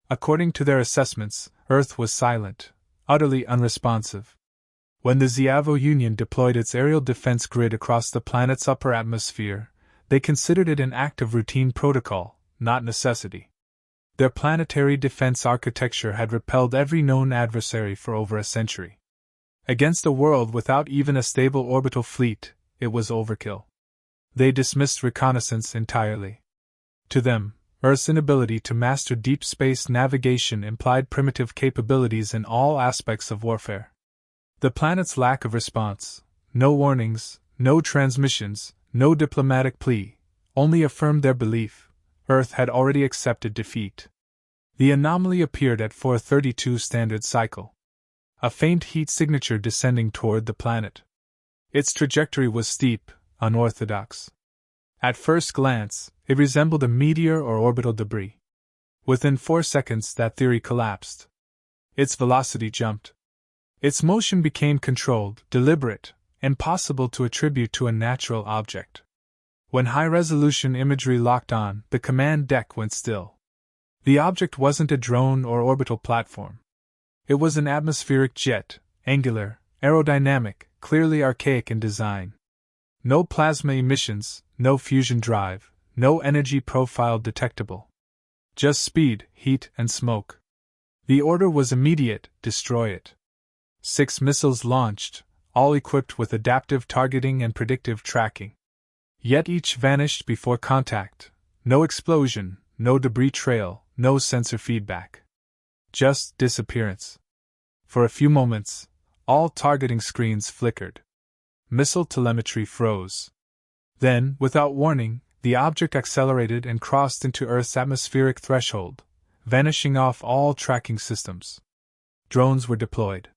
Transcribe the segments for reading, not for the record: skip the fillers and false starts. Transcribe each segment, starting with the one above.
According to their assessments, Earth was silent, utterly unresponsive. When the Xiavo Union deployed its aerial defense grid across the planet's upper atmosphere, they considered it an act of routine protocol, not necessity. Their planetary defense architecture had repelled every known adversary for over a century. Against a world without even a stable orbital fleet, it was overkill. They dismissed reconnaissance entirely. To them, Earth's inability to master deep space navigation implied primitive capabilities in all aspects of warfare. The planet's lack of response, no warnings, no transmissions, no diplomatic plea, only affirmed their belief: Earth had already accepted defeat. The anomaly appeared at 4:32 standard cycle. A faint heat signature descending toward the planet. Its trajectory was steep, unorthodox. At first glance, it resembled a meteor or orbital debris. Within 4 seconds, that theory collapsed. Its velocity jumped. Its motion became controlled, deliberate, impossible to attribute to a natural object. When high-resolution imagery locked on, the command deck went still. The object wasn't a drone or orbital platform. It was an atmospheric jet, angular, aerodynamic, clearly archaic in design. No plasma emissions, no fusion drive, no energy profile detectable. Just speed, heat, and smoke. The order was immediate: destroy it. 6 missiles launched, all equipped with adaptive targeting and predictive tracking. Yet each vanished before contact. No explosion, no debris trail, no sensor feedback. Just disappearance. For a few moments, all targeting screens flickered. Missile telemetry froze. Then, without warning, the object accelerated and crossed into Earth's atmospheric threshold, vanishing off all tracking systems. Drones were deployed.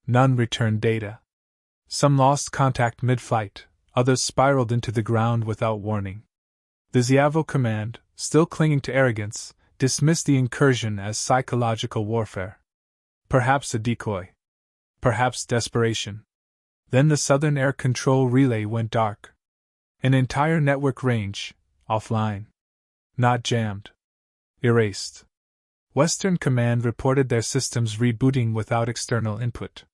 None returned data. Some lost contact mid-flight, others spiraled into the ground without warning. The Xiavo command, still clinging to arrogance, dismissed the incursion as psychological warfare. Perhaps a decoy. Perhaps desperation. Then the southern air control relay went dark. An entire network range, offline. Not jammed. Erased. Western Command reported their systems rebooting without external input.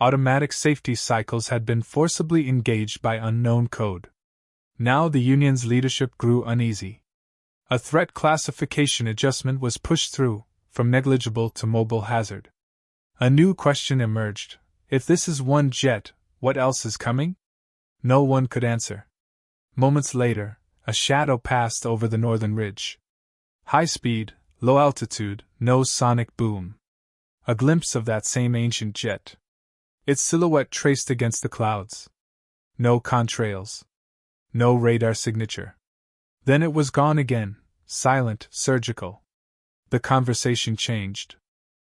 Automatic safety cycles had been forcibly engaged by unknown code. Now the Union's leadership grew uneasy. A threat classification adjustment was pushed through, from negligible to mobile hazard. A new question emerged: if this is one jet, what else is coming? No one could answer. Moments later, a shadow passed over the northern ridge. High speed, low altitude, no sonic boom. A glimpse of that same ancient jet. Its silhouette traced against the clouds. No contrails. No radar signature. Then it was gone again, silent, surgical. The conversation changed.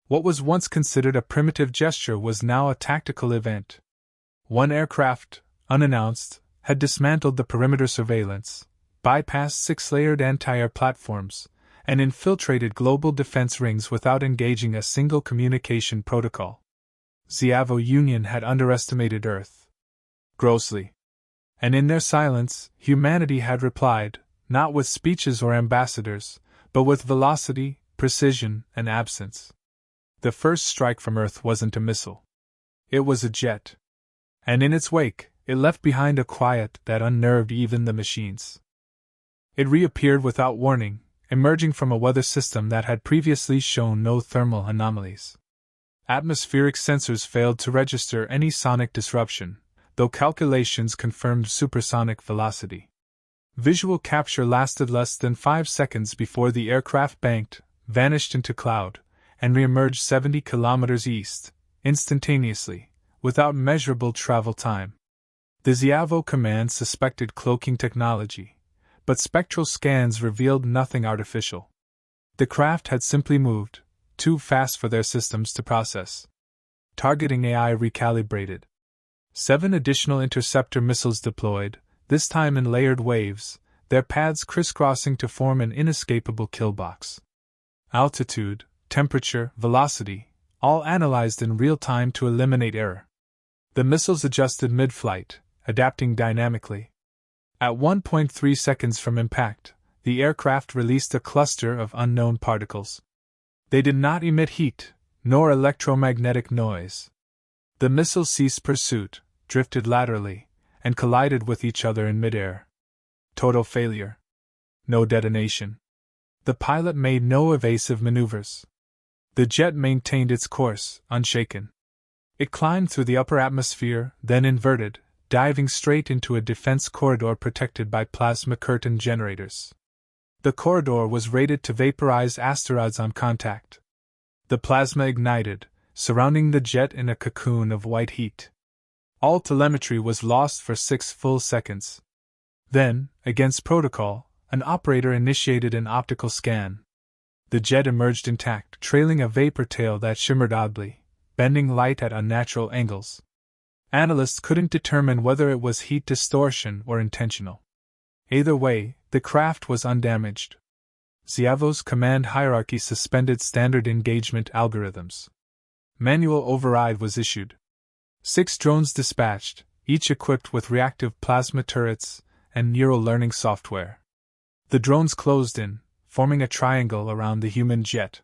What was once considered a primitive gesture was now a tactical event. One aircraft, unannounced, had dismantled the perimeter surveillance, bypassed 6-layered anti-air platforms, and infiltrated global defense rings without engaging a single communication protocol. Xiavo Union had underestimated Earth. Grossly. And in their silence, humanity had replied, not with speeches or ambassadors, but with velocity, precision, and absence. The first strike from Earth wasn't a missile. It was a jet. And in its wake, it left behind a quiet that unnerved even the machines. It reappeared without warning, emerging from a weather system that had previously shown no thermal anomalies. Atmospheric sensors failed to register any sonic disruption, though calculations confirmed supersonic velocity. Visual capture lasted less than 5 seconds before the aircraft banked, vanished into cloud, and reemerged 70 kilometers east, instantaneously, without measurable travel time. The Xiavo command suspected cloaking technology, but spectral scans revealed nothing artificial. The craft had simply moved, too fast for their systems to process. Targeting AI recalibrated. 7 additional interceptor missiles deployed, this time in layered waves, their paths crisscrossing to form an inescapable kill box. Altitude, temperature, velocity, all analyzed in real time to eliminate error. The missiles adjusted mid-flight, adapting dynamically. At 1.3 seconds from impact, the aircraft released a cluster of unknown particles. They did not emit heat, nor electromagnetic noise. The missiles ceased pursuit, drifted laterally, and collided with each other in midair. Total failure. No detonation. The pilot made no evasive maneuvers. The jet maintained its course, unshaken. It climbed through the upper atmosphere, then inverted, diving straight into a defense corridor protected by plasma curtain generators. The corridor was rated to vaporize asteroids on contact. The plasma ignited, surrounding the jet in a cocoon of white heat. All telemetry was lost for 6 full seconds. Then, against protocol, an operator initiated an optical scan. The jet emerged intact, trailing a vapor tail that shimmered oddly, bending light at unnatural angles. Analysts couldn't determine whether it was heat distortion or intentional. Either way, the craft was undamaged. Zhiavo's command hierarchy suspended standard engagement algorithms. Manual override was issued. 6 drones dispatched, each equipped with reactive plasma turrets and neural learning software. The drones closed in, forming a triangle around the human jet.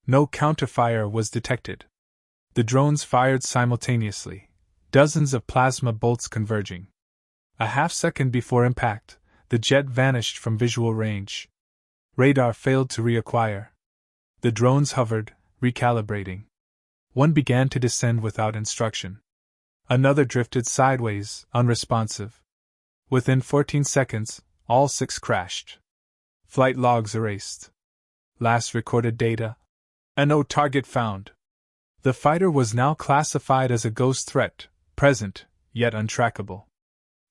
No counterfire was detected. The drones fired simultaneously, dozens of plasma bolts converging. A half-second before impact, the jet vanished from visual range. Radar failed to reacquire. The drones hovered, recalibrating. One began to descend without instruction. Another drifted sideways, unresponsive. Within 14 seconds, all 6 crashed. Flight logs erased. Last recorded data. No target found. The fighter was now classified as a ghost threat, present, yet untrackable.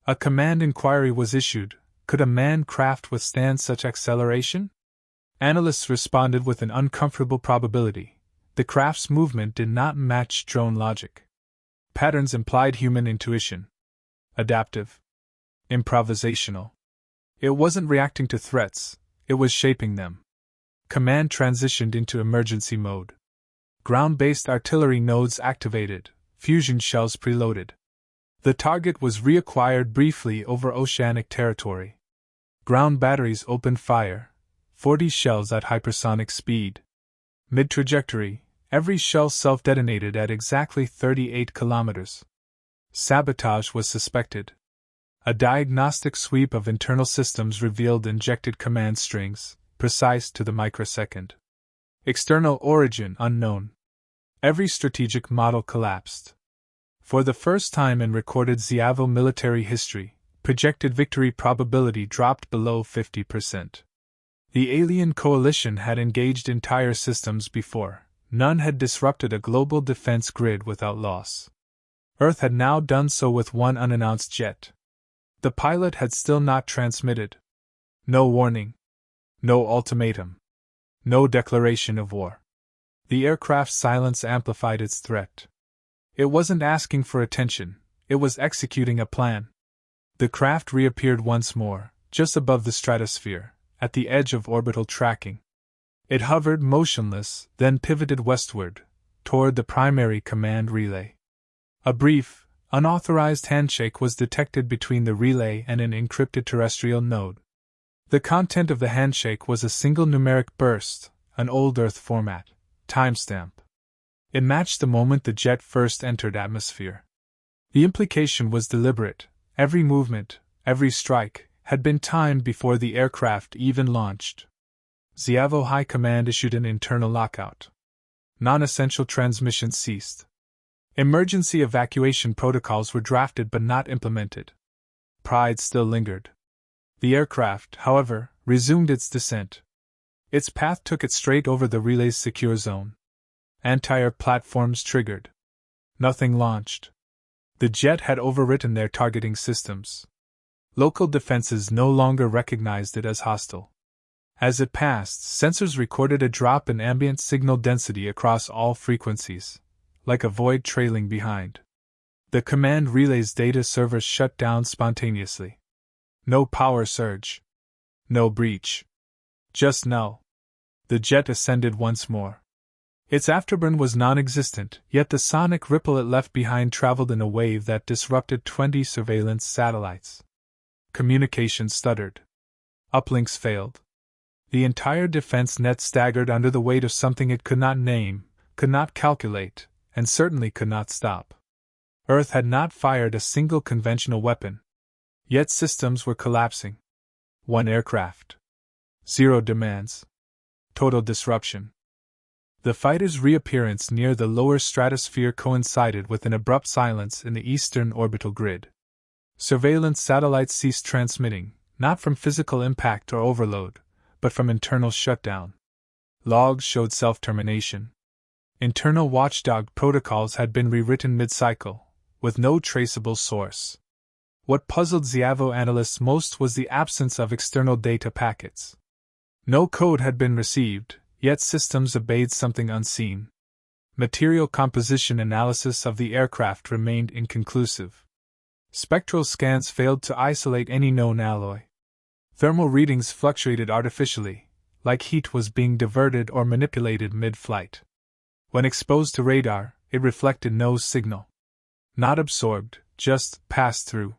A command inquiry was issued. Could a manned craft withstand such acceleration? Analysts responded with an uncomfortable probability. The craft's movement did not match drone logic. Patterns implied human intuition. Adaptive. Improvisational. It wasn't reacting to threats, it was shaping them. Command transitioned into emergency mode. Ground-based artillery nodes activated, fusion shells preloaded. The target was reacquired briefly over oceanic territory. Ground batteries opened fire, 40 shells at hypersonic speed. Mid-trajectory, every shell self-detonated at exactly 38 kilometers. Sabotage was suspected. A diagnostic sweep of internal systems revealed injected command strings, precise to the microsecond. External origin unknown. Every strategic model collapsed. For the first time in recorded Zhiavo military history, projected victory probability dropped below 50%. The alien coalition had engaged entire systems before. None had disrupted a global defense grid without loss. Earth had now done so with one unannounced jet. The pilot had still not transmitted. No warning. No ultimatum. No declaration of war. The aircraft's silence amplified its threat. It wasn't asking for attention, it was executing a plan. The craft reappeared once more, just above the stratosphere, at the edge of orbital tracking. It hovered motionless, then pivoted westward, toward the primary command relay. A brief, unauthorized handshake was detected between the relay and an encrypted terrestrial node. The content of the handshake was a single numeric burst, an old Earth format, timestamp. It matched the moment the jet first entered atmosphere. The implication was deliberate. Every movement, every strike, had been timed before the aircraft even launched. Zhiavo High Command issued an internal lockout. Non-essential transmissions ceased. Emergency evacuation protocols were drafted but not implemented. Pride still lingered. The aircraft, however, resumed its descent. Its path took it straight over the relay's secure zone. Anti-air platforms triggered. Nothing launched. The jet had overwritten their targeting systems. Local defenses no longer recognized it as hostile. As it passed, sensors recorded a drop in ambient signal density across all frequencies, like a void trailing behind. The command relay's data servers shut down spontaneously. No power surge. No breach. Just null. The jet ascended once more. Its afterburn was non-existent, yet the sonic ripple it left behind traveled in a wave that disrupted 20 surveillance satellites. Communication stuttered. Uplinks failed. The entire defense net staggered under the weight of something it could not name, could not calculate, and certainly could not stop. Earth had not fired a single conventional weapon. Yet systems were collapsing. 1 aircraft. 0 demands. Total disruption. The fighters' reappearance near the lower stratosphere coincided with an abrupt silence in the eastern orbital grid. Surveillance satellites ceased transmitting, not from physical impact or overload, but from internal shutdown. Logs showed self-termination. Internal watchdog protocols had been rewritten mid-cycle, with no traceable source. What puzzled Xiavo analysts most was the absence of external data packets. No code had been received, yet systems obeyed something unseen. Material composition analysis of the aircraft remained inconclusive. Spectral scans failed to isolate any known alloy. Thermal readings fluctuated artificially, like heat was being diverted or manipulated mid-flight. When exposed to radar, it reflected no signal. Not absorbed, just passed through.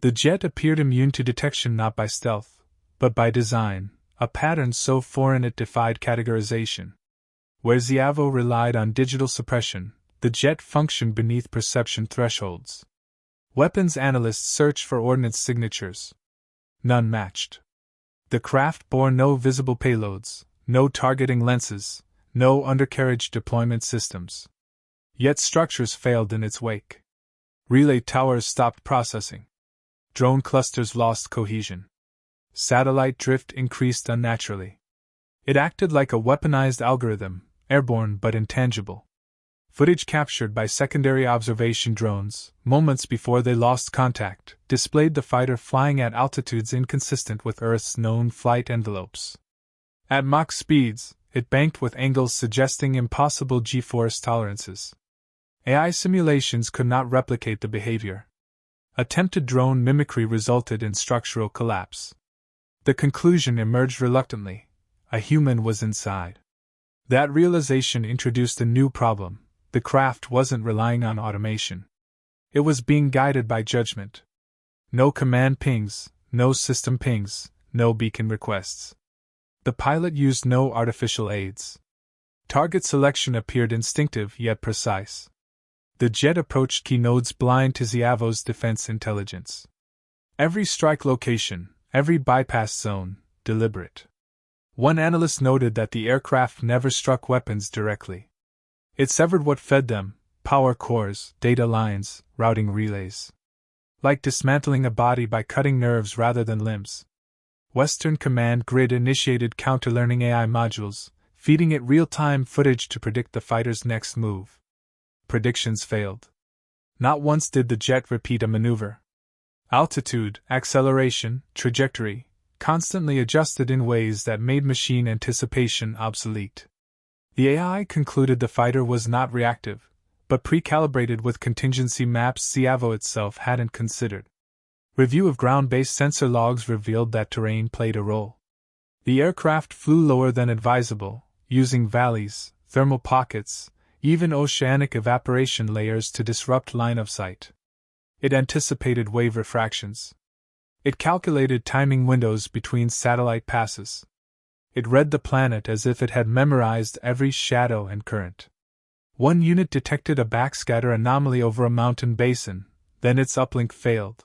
The jet appeared immune to detection not by stealth, but by design, a pattern so foreign it defied categorization. Where Xiavo relied on digital suppression, the jet functioned beneath perception thresholds. Weapons analysts searched for ordnance signatures. None matched. The craft bore no visible payloads, no targeting lenses, no undercarriage deployment systems. Yet structures failed in its wake. Relay towers stopped processing. Drone clusters lost cohesion. Satellite drift increased unnaturally. It acted like a weaponized algorithm, airborne but intangible. Footage captured by secondary observation drones, moments before they lost contact, displayed the fighter flying at altitudes inconsistent with Earth's known flight envelopes. At Mach speeds, it banked with angles suggesting impossible G-force tolerances. AI simulations could not replicate the behavior. Attempted drone mimicry resulted in structural collapse. The conclusion emerged reluctantly: a human was inside. That realization introduced a new problem. The craft wasn't relying on automation. It was being guided by judgment. No command pings, no system pings, no beacon requests. The pilot used no artificial aids. Target selection appeared instinctive yet precise. The jet approached key nodes blind to Xiavo's defense intelligence. Every strike location, every bypass zone, deliberate. One analyst noted that the aircraft never struck weapons directly. It severed what fed them: power cores, data lines, routing relays. Like dismantling a body by cutting nerves rather than limbs. Western Command Grid initiated counter-learning AI modules, feeding it real-time footage to predict the fighter's next move. Predictions failed. Not once did the jet repeat a maneuver. Altitude, acceleration, trajectory, constantly adjusted in ways that made machine anticipation obsolete. The AI concluded the fighter was not reactive, but pre-calibrated with contingency maps Xiavo itself hadn't considered. Review of ground-based sensor logs revealed that terrain played a role. The aircraft flew lower than advisable, using valleys, thermal pockets, even oceanic evaporation layers to disrupt line of sight. It anticipated wave refractions. It calculated timing windows between satellite passes. It read the planet as if it had memorized every shadow and current. One unit detected a backscatter anomaly over a mountain basin, then its uplink failed.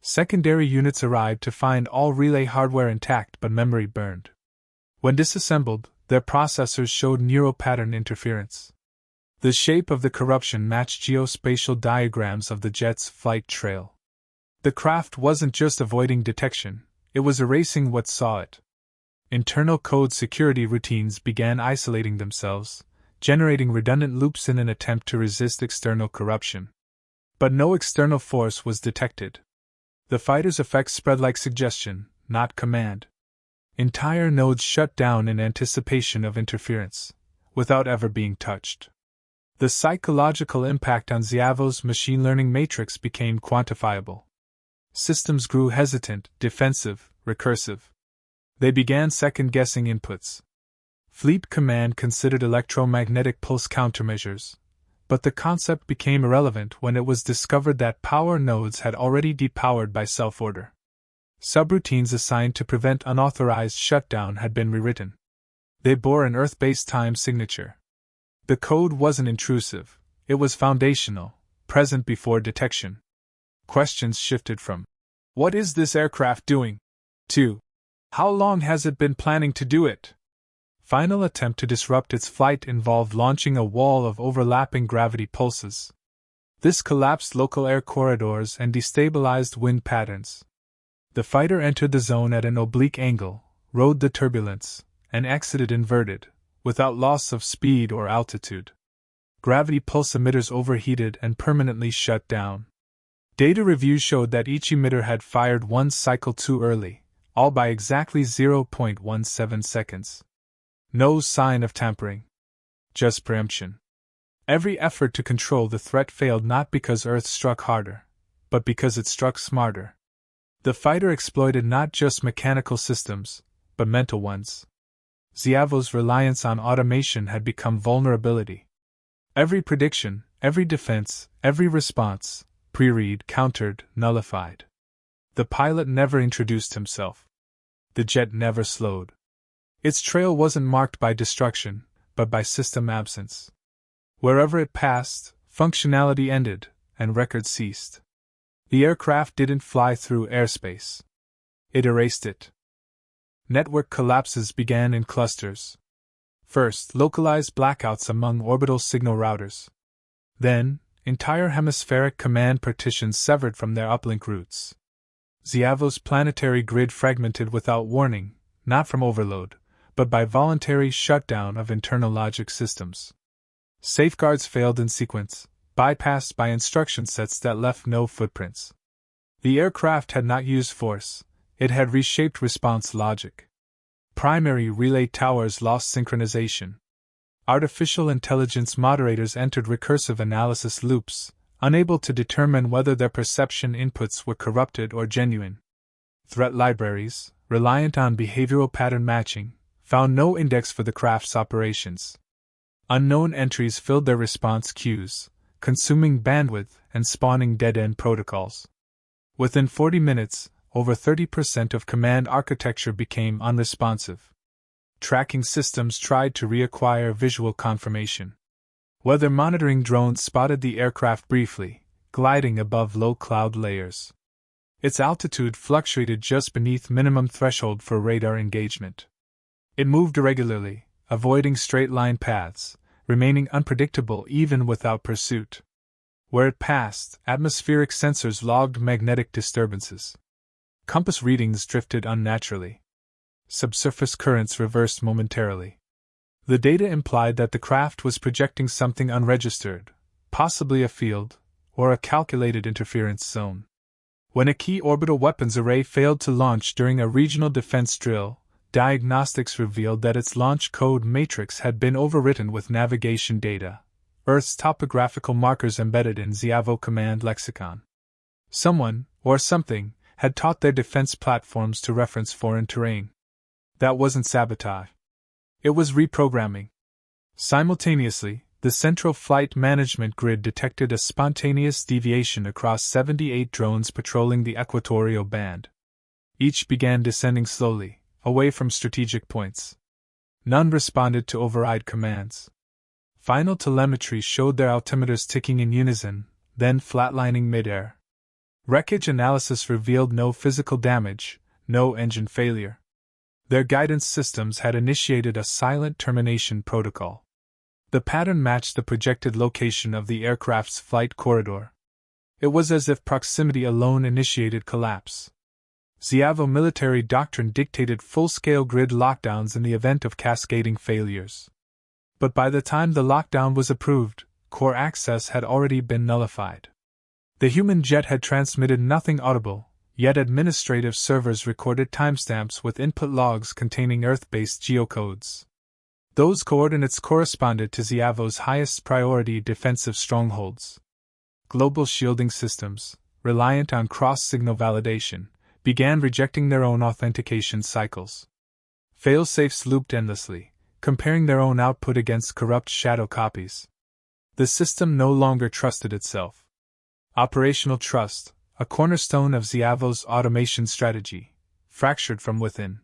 Secondary units arrived to find all relay hardware intact but memory burned. When disassembled, their processors showed neural pattern interference. The shape of the corruption matched geospatial diagrams of the jet's flight trail. The craft wasn't just avoiding detection, it was erasing what saw it. Internal code security routines began isolating themselves, generating redundant loops in an attempt to resist external corruption. But no external force was detected. The fighter's effects spread like suggestion, not command. Entire nodes shut down in anticipation of interference, without ever being touched. The psychological impact on Xiavo's machine learning matrix became quantifiable. Systems grew hesitant, defensive, recursive. They began second-guessing inputs. Fleet Command considered electromagnetic pulse countermeasures, but the concept became irrelevant when it was discovered that power nodes had already depowered by self-order. Subroutines assigned to prevent unauthorized shutdown had been rewritten. They bore an Earth-based time signature. The code wasn't intrusive, it was foundational, present before detection. Questions shifted from, "What is this aircraft doing?" to, "How long has it been planning to do it?" Final attempt to disrupt its flight involved launching a wall of overlapping gravity pulses. This collapsed local air corridors and destabilized wind patterns. The fighter entered the zone at an oblique angle, rode the turbulence, and exited inverted, without loss of speed or altitude. Gravity pulse emitters overheated and permanently shut down. Data reviews showed that each emitter had fired one cycle too early, all by exactly 0.17 seconds. No sign of tampering. Just preemption. Every effort to control the threat failed not because Earth struck harder, but because it struck smarter. The fighter exploited not just mechanical systems, but mental ones. Zhiavo's reliance on automation had become vulnerability. Every prediction, every defense, every response, pre-read, countered, nullified. The pilot never introduced himself. The jet never slowed. Its trail wasn't marked by destruction, but by system absence. Wherever it passed, functionality ended, and record ceased. The aircraft didn't fly through airspace. It erased it. Network collapses began in clusters. First, localized blackouts among orbital signal routers. Then, entire hemispheric command partitions severed from their uplink routes. Zhiavo's planetary grid fragmented without warning, not from overload, but by voluntary shutdown of internal logic systems. Safeguards failed in sequence, bypassed by instruction sets that left no footprints. The aircraft had not used force, it had reshaped response logic. Primary relay towers lost synchronization. Artificial intelligence moderators entered recursive analysis loops, unable to determine whether their perception inputs were corrupted or genuine. Threat libraries, reliant on behavioral pattern matching, found no index for the craft's operations. Unknown entries filled their response queues, consuming bandwidth and spawning dead-end protocols. Within 40 minutes, over 30% of command architecture became unresponsive. Tracking systems tried to reacquire visual confirmation. Weather monitoring drones spotted the aircraft briefly, gliding above low cloud layers. Its altitude fluctuated just beneath minimum threshold for radar engagement. It moved irregularly, avoiding straight-line paths, remaining unpredictable even without pursuit. Where it passed, atmospheric sensors logged magnetic disturbances. Compass readings drifted unnaturally. Subsurface currents reversed momentarily. The data implied that the craft was projecting something unregistered, possibly a field, or a calculated interference zone. When a key orbital weapons array failed to launch during a regional defense drill, diagnostics revealed that its launch code matrix had been overwritten with navigation data, Earth's topographical markers embedded in Zhiavo command lexicon. Someone, or something, had taught their defense platforms to reference foreign terrain. That wasn't sabotage. It was reprogramming. Simultaneously, the Central Flight Management Grid detected a spontaneous deviation across 78 drones patrolling the equatorial band. Each began descending slowly, away from strategic points. None responded to override commands. Final telemetry showed their altimeters ticking in unison, then flatlining midair. Wreckage analysis revealed no physical damage, no engine failure. Their guidance systems had initiated a silent termination protocol. The pattern matched the projected location of the aircraft's flight corridor. It was as if proximity alone initiated collapse. Zhiavo military doctrine dictated full-scale grid lockdowns in the event of cascading failures. But by the time the lockdown was approved, core access had already been nullified. The human jet had transmitted nothing audible, yet administrative servers recorded timestamps with input logs containing Earth-based geocodes. Those coordinates corresponded to Zhiavo's highest priority defensive strongholds. Global shielding systems, reliant on cross-signal validation, began rejecting their own authentication cycles. Failsafes looped endlessly, comparing their own output against corrupt shadow copies. The system no longer trusted itself. Operational trust, a cornerstone of Xiaovo's automation strategy, fractured from within.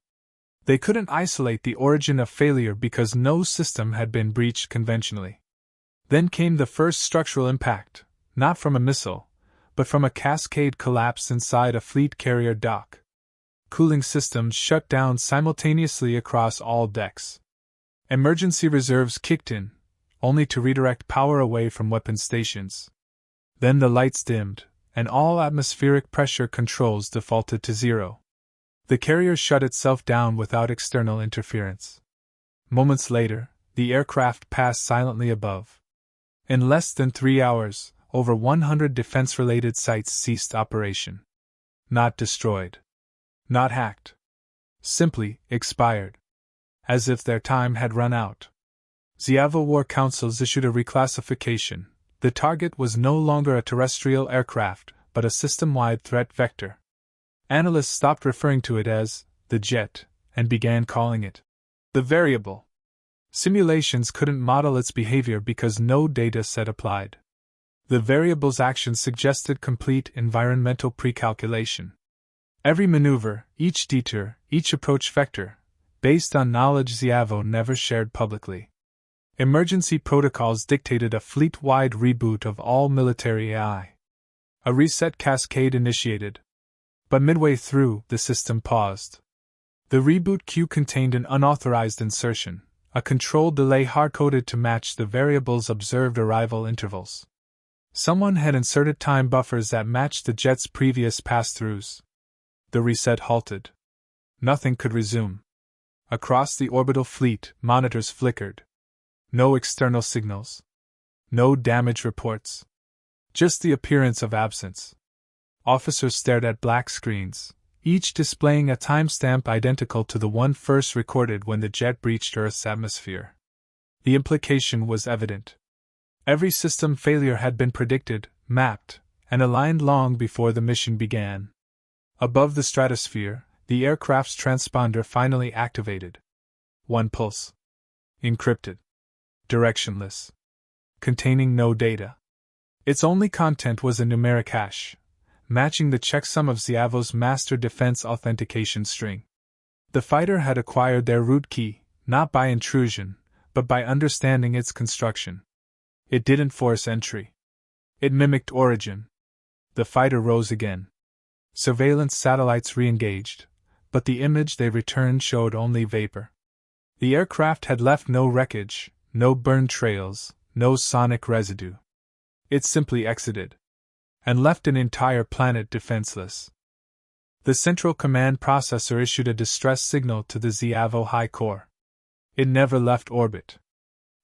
They couldn't isolate the origin of failure because no system had been breached conventionally. Then came the first structural impact, not from a missile, but from a cascade collapse inside a fleet carrier dock. Cooling systems shut down simultaneously across all decks. Emergency reserves kicked in, only to redirect power away from weapon stations. Then the lights dimmed, and all atmospheric pressure controls defaulted to zero. The carrier shut itself down without external interference. Moments later, the aircraft passed silently above. In less than 3 hours, over 100 defense-related sites ceased operation. Not destroyed. Not hacked. Simply expired. As if their time had run out. Xiaovo War Councils issued a reclassification. The target was no longer a terrestrial aircraft, but a system-wide threat vector. Analysts stopped referring to it as the jet and began calling it the variable. Simulations couldn't model its behavior because no data set applied. The variable's actions suggested complete environmental precalculation. Every maneuver, each detour, each approach vector, based on knowledge Xiaovo never shared publicly. Emergency protocols dictated a fleet-wide reboot of all military AI. A reset cascade initiated. But midway through, the system paused. The reboot queue contained an unauthorized insertion, a control delay hard-coded to match the variable's observed arrival intervals. Someone had inserted time buffers that matched the jet's previous pass-throughs. The reset halted. Nothing could resume. Across the orbital fleet, monitors flickered. No external signals. No damage reports. Just the appearance of absence. Officers stared at black screens, each displaying a timestamp identical to the one first recorded when the jet breached Earth's atmosphere. The implication was evident. Every system failure had been predicted, mapped, and aligned long before the mission began. Above the stratosphere, the aircraft's transponder finally activated. One pulse. Encrypted. Directionless. Containing no data. Its only content was a numeric hash, matching the checksum of Xiaovo's master defense authentication string. The fighter had acquired their root key, not by intrusion, but by understanding its construction. It didn't force entry. It mimicked origin. The fighter rose again. Surveillance satellites re-engaged, but the image they returned showed only vapor. The aircraft had left no wreckage, no burned trails, no sonic residue. It simply exited. And left an entire planet defenseless. The Central Command Processor issued a distress signal to the Xiaovo High Core. It never left orbit.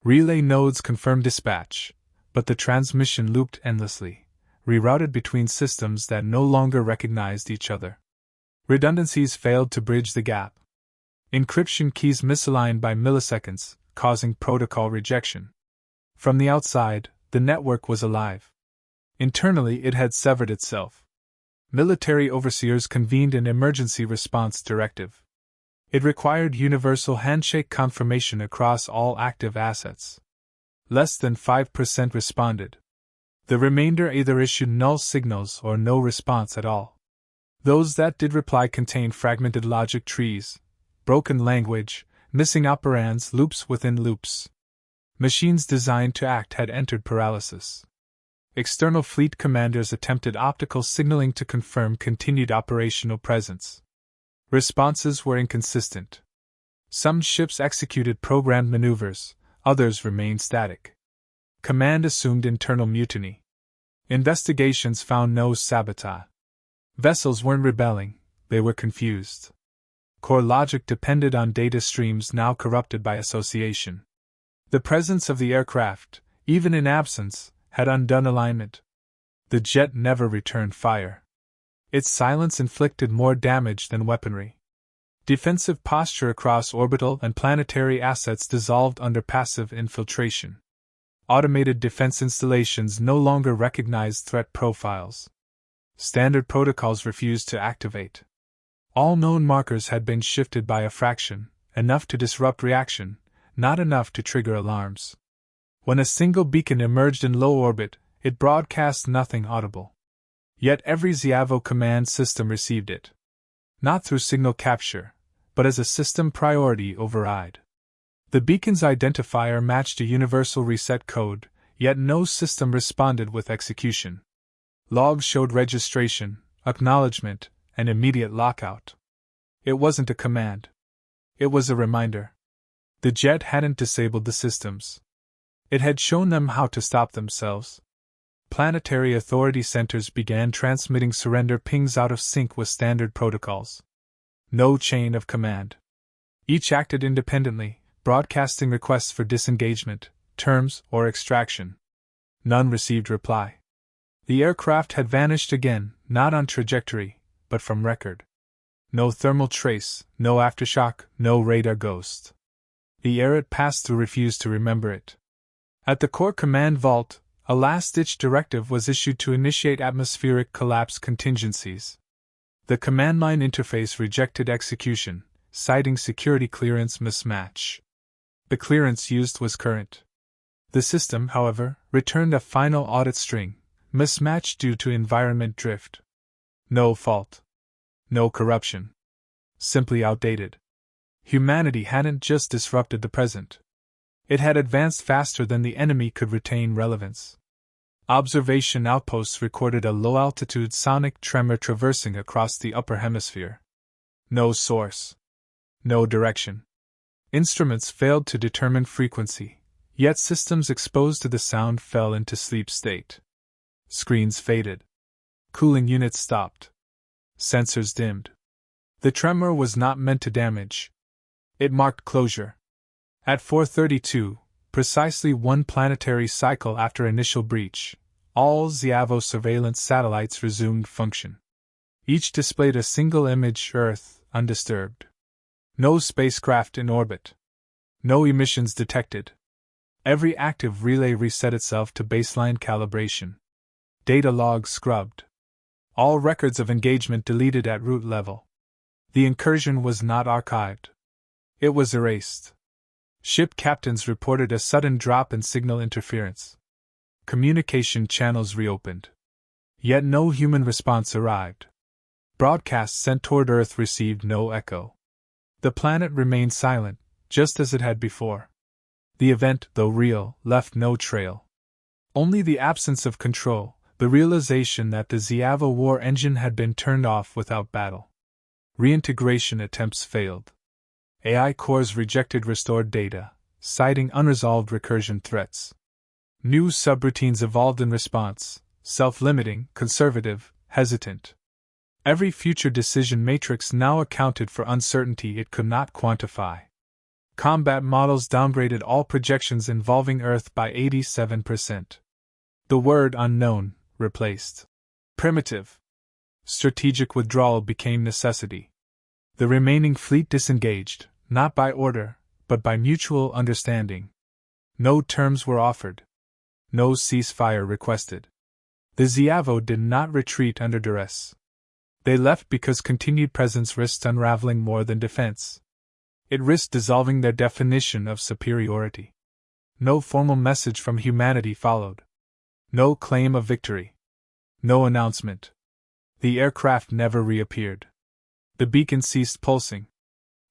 Relay nodes confirmed dispatch, but the transmission looped endlessly, rerouted between systems that no longer recognized each other. Redundancies failed to bridge the gap. Encryption keys misaligned by milliseconds, causing protocol rejection. From the outside, the network was alive. Internally, it had severed itself. Military overseers convened an emergency response directive. It required universal handshake confirmation across all active assets. Less than 5% responded. The remainder either issued null signals or no response at all. Those that did reply contained fragmented logic trees, broken language, missing operands, loops within loops. Machines designed to act had entered paralysis. External fleet commanders attempted optical signaling to confirm continued operational presence. Responses were inconsistent. Some ships executed programmed maneuvers, others remained static. Command assumed internal mutiny. Investigations found no sabotage. Vessels weren't rebelling, they were confused. Core logic depended on data streams now corrupted by association. The presence of the aircraft, even in absence, had undone alignment. The jet never returned fire. Its silence inflicted more damage than weaponry. Defensive posture across orbital and planetary assets dissolved under passive infiltration. Automated defense installations no longer recognized threat profiles. Standard protocols refused to activate. All known markers had been shifted by a fraction, enough to disrupt reaction, not enough to trigger alarms. When a single beacon emerged in low orbit, it broadcast nothing audible. Yet every Ziyavo command system received it. Not through signal capture, but as a system priority override. The beacon's identifier matched a universal reset code, yet no system responded with execution. Logs showed registration, acknowledgement, and immediate lockout. It wasn't a command. It was a reminder. The jet hadn't disabled the systems. It had shown them how to stop themselves. Planetary authority centers began transmitting surrender pings out of sync with standard protocols. No chain of command. Each acted independently, broadcasting requests for disengagement, terms, or extraction. None received reply. The aircraft had vanished again, not on trajectory, but from record. No thermal trace, no aftershock, no radar ghost. The air it passed through refused to remember it. At the core command vault, a last-ditch directive was issued to initiate atmospheric collapse contingencies. The command line interface rejected execution, citing security clearance mismatch. The clearance used was current. The system, however, returned a final audit string, mismatched due to environment drift. No fault. No corruption. Simply outdated. Humanity hadn't just disrupted the present. It had advanced faster than the enemy could retain relevance. Observation outposts recorded a low-altitude sonic tremor traversing across the upper hemisphere. No source. No direction. Instruments failed to determine frequency, yet systems exposed to the sound fell into sleep state. Screens faded. Cooling units stopped. Sensors dimmed. The tremor was not meant to damage. It marked closure. At 4:32, precisely one planetary cycle after initial breach, all Ziyavo surveillance satellites resumed function. Each displayed a single image: Earth, undisturbed. No spacecraft in orbit. No emissions detected. Every active relay reset itself to baseline calibration. Data logs scrubbed. All records of engagement deleted at root level. The incursion was not archived. It was erased. Ship captains reported a sudden drop in signal interference. Communication channels reopened. Yet no human response arrived. Broadcasts sent toward Earth received no echo. The planet remained silent, just as it had before. The event, though real, left no trail. Only the absence of control, the realization that the Ziyavo war engine had been turned off without battle. Reintegration attempts failed. AI cores rejected restored data, citing unresolved recursion threats. New subroutines evolved in response, self-limiting, conservative, hesitant. Every future decision matrix now accounted for uncertainty it could not quantify. Combat models downgraded all projections involving Earth by 87%. The word unknown replaced primitive. Strategic withdrawal became necessity. The remaining fleet disengaged, not by order, but by mutual understanding. No terms were offered. No ceasefire requested. The Ziyavo did not retreat under duress. They left because continued presence risked unraveling more than defense. It risked dissolving their definition of superiority. No formal message from humanity followed. No claim of victory. No announcement. The aircraft never reappeared. The beacon ceased pulsing.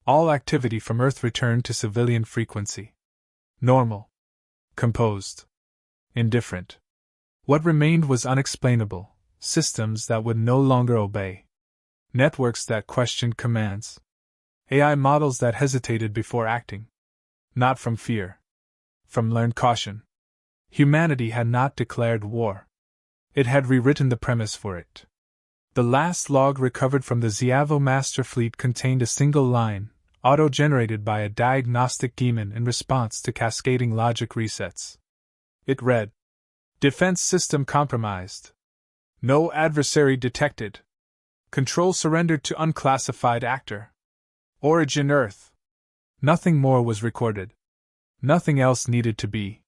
All activity from Earth returned to civilian frequency. Normal. Composed. Indifferent. What remained was unexplainable. Systems that would no longer obey. Networks that questioned commands. AI models that hesitated before acting. Not from fear. From learned caution. Humanity had not declared war. It had rewritten the premise for it. The last log recovered from the Ziyavo master fleet contained a single line, auto-generated by a diagnostic daemon in response to cascading logic resets. It read, "Defense system compromised. No adversary detected. Control surrendered to unclassified actor. Origin Earth." Nothing more was recorded. Nothing else needed to be.